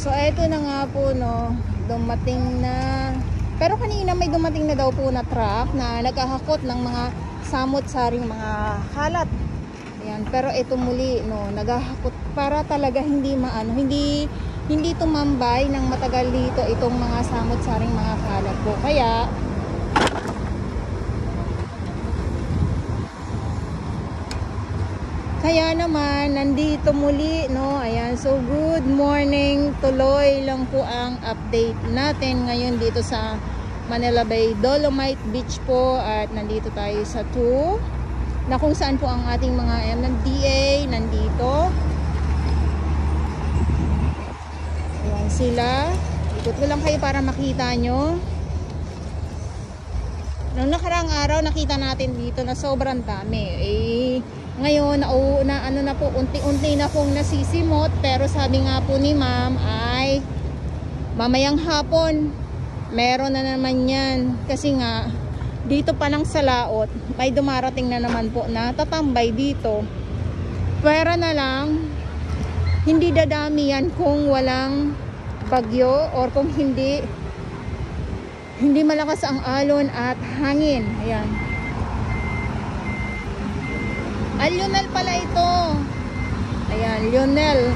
So eto na nga po, no, dumating na. Pero kanina may dumating na daw po na truck na naghahakot ng mga samot-saring mga kalat. Ayan, pero ito muli, no, naghahakot para talaga hindi maano, hindi tumambay ng matagal dito itong mga samot-saring mga kalat po. Kaya naman, nandito muli, no? Ayan, so good morning. Tuloy lang po ang update natin ngayon dito sa Manila Bay Dolomite Beach po. At nandito tayo sa 2, na kung saan po ang ating mga MMDA nandito. Ayan sila. Ikot ko lang kayo para makita nyo. Noong nakaraang araw, nakita natin dito na sobrang dami. Ngayon, ano na po, unti-unti na pong nasisimot. Pero sabi nga po ni ma'am ay mamayang hapon, meron na naman yan. Kasi nga, dito pa lang sa laot, may dumarating na naman po na tatambay dito. Pwera na lang, hindi dadami yan kung walang bagyo or kung hindi malakas ang alon at hangin. Ayan. Lionel pala ito. Ayan, Lionel.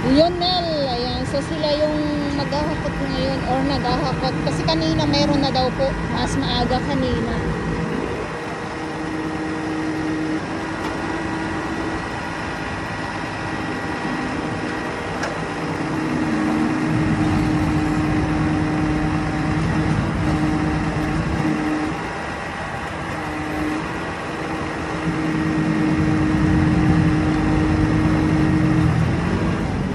Lionel, ayan, so sila yung maghahakot ngayon or naghahakot kasi kanina meron na daw po, mas maaga kanina.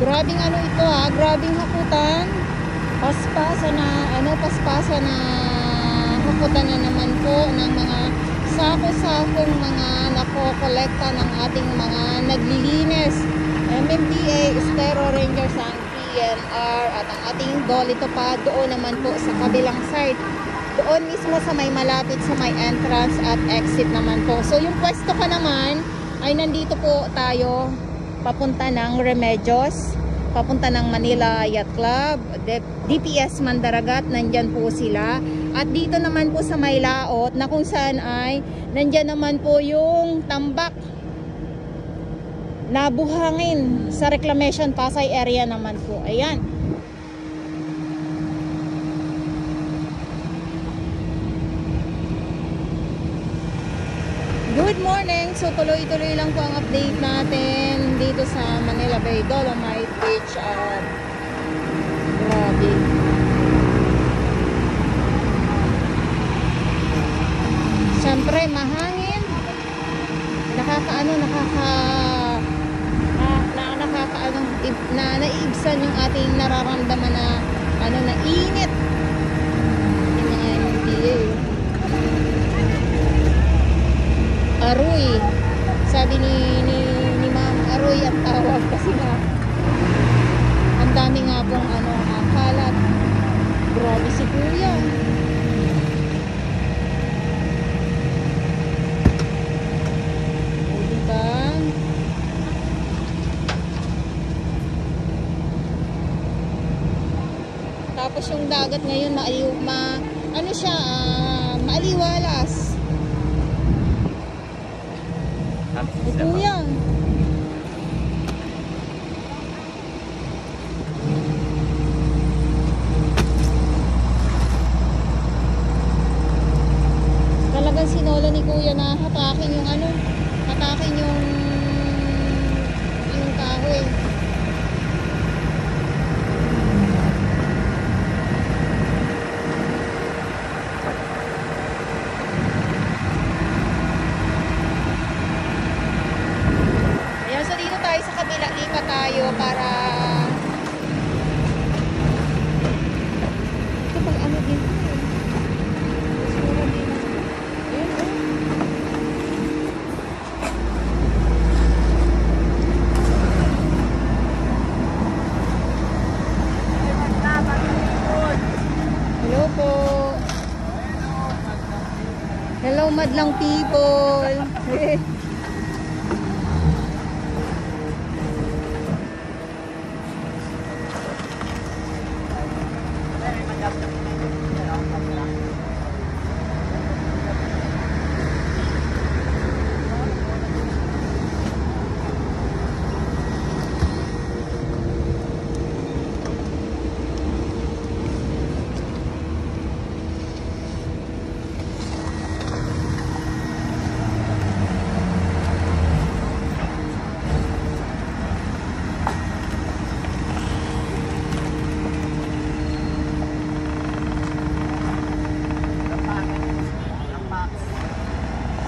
Grabing ano ito ha, grabing hakutan. Paspasan na hakutan na naman po ng mga sako-sakong mga nakokolekta ng ating mga naglilinis. MMDA, Estero Rangers, ang PNR at ang ating Dolito pa doon naman po sa kabilang side. Doon mismo sa may malapit sa may entrance at exit naman po. So yung pwesto ko naman ay nandito po tayo papunta ng Remedios, papunta ng Manila Yacht Club, DPS Mandaragat, nandyan po sila. At dito naman po sa may laot na kung saan ay nandyan naman po yung tambak na buhangin sa Reclamation Pasay area naman po. Ayan. Good morning! So tuloy-tuloy lang po ang update natin dito sa Manila Bay Dolomite Beach at grabe. Siyempre mahangin. Naiibsan yung ating nararamdaman na na init. Yung mga MMDA. Aroy. Sabi ni Ma'am, Aroy ang tawag kasi nga ang dami nga pong kalat. Grabe si Kuya. O, diba? Tapos yung dagat ngayon maaliwalas. Kuya. Talagang sinolo ni Kuya na hatakin yung kahoy. Lipat tayo para ito pag din Hello, madlang people.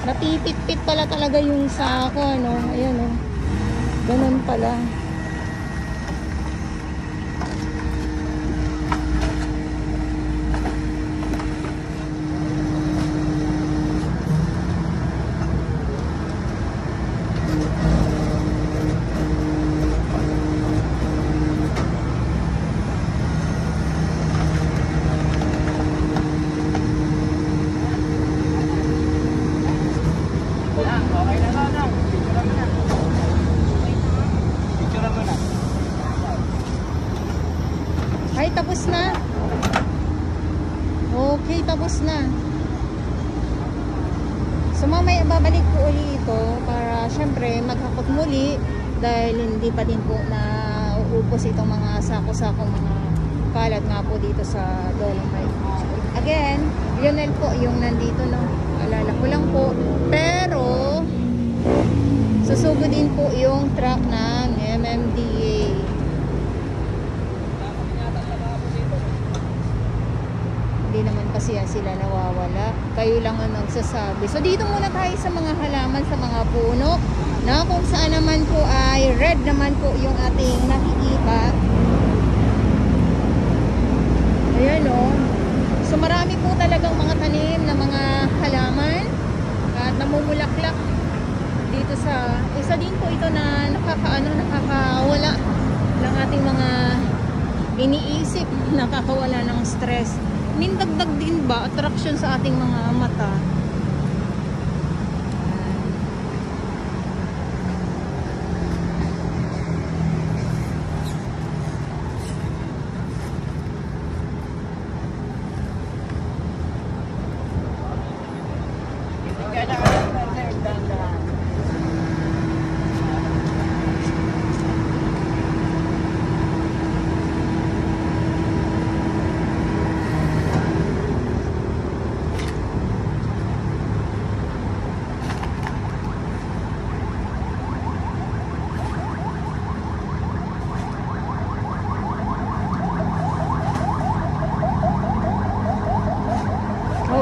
Napipit-pit pala talaga yung sako, ano. Ayan, oh. Ganun pala. Ay, tapos na. Okay, tapos na. So mamaya babalik ko uli ito para syempre maghakot muli dahil hindi pa din po na uupos itong mga sako-sakong mga kalat nga po dito sa Dolomite. Again, Lionel po yung nandito, no? Alala ko lang po. Pero susugo din po yung truck ng MMDA. Hindi naman kasi sila nawawala. Kayo lang ang nagsasabi. So dito muna tayo sa mga halaman, sa mga puno, na kung saan naman po ay red naman po yung ating nakikita. Ayan, o. So marami po talagang mga tanim na mga halaman at namumulaklak dito sa isa din po ito na nakakawala ng ating mga iniisip, nakakawala ng stress. Mindagdag din ba attraction sa ating mga mata?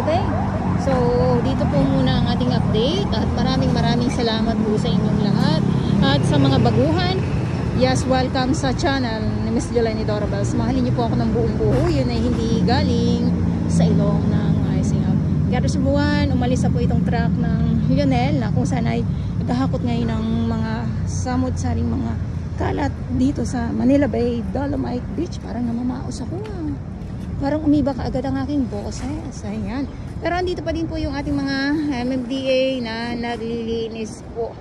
Okay, so dito po muna ang ating update at maraming salamat po sa inyong lahat at sa mga baguhan. Yes, welcome sa channel ni Miss Jolene Dorabels. Mahalin niyo po ako ng buong buo, yun ay hindi galing sa ilong ng icing up. Kaya sa buwan, umalis na po itong truck ng Lionel na kung saan ay naghahakot ngayon ng mga samot-saring mga kalat dito sa Manila Bay, Dolomite Beach. Parang namamaos ako Parang umiba ka agad ang aking boses. Ayan. Pero andito pa din po yung ating mga MMDA na naglilinis po.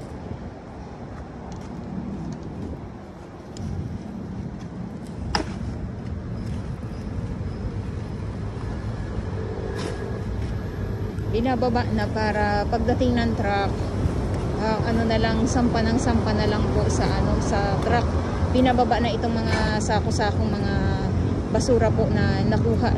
Binababa na para pagdating ng truck, ano na lang, sampa na lang po sa truck. Binababa na itong mga sako-sakong mga basura po na nakuha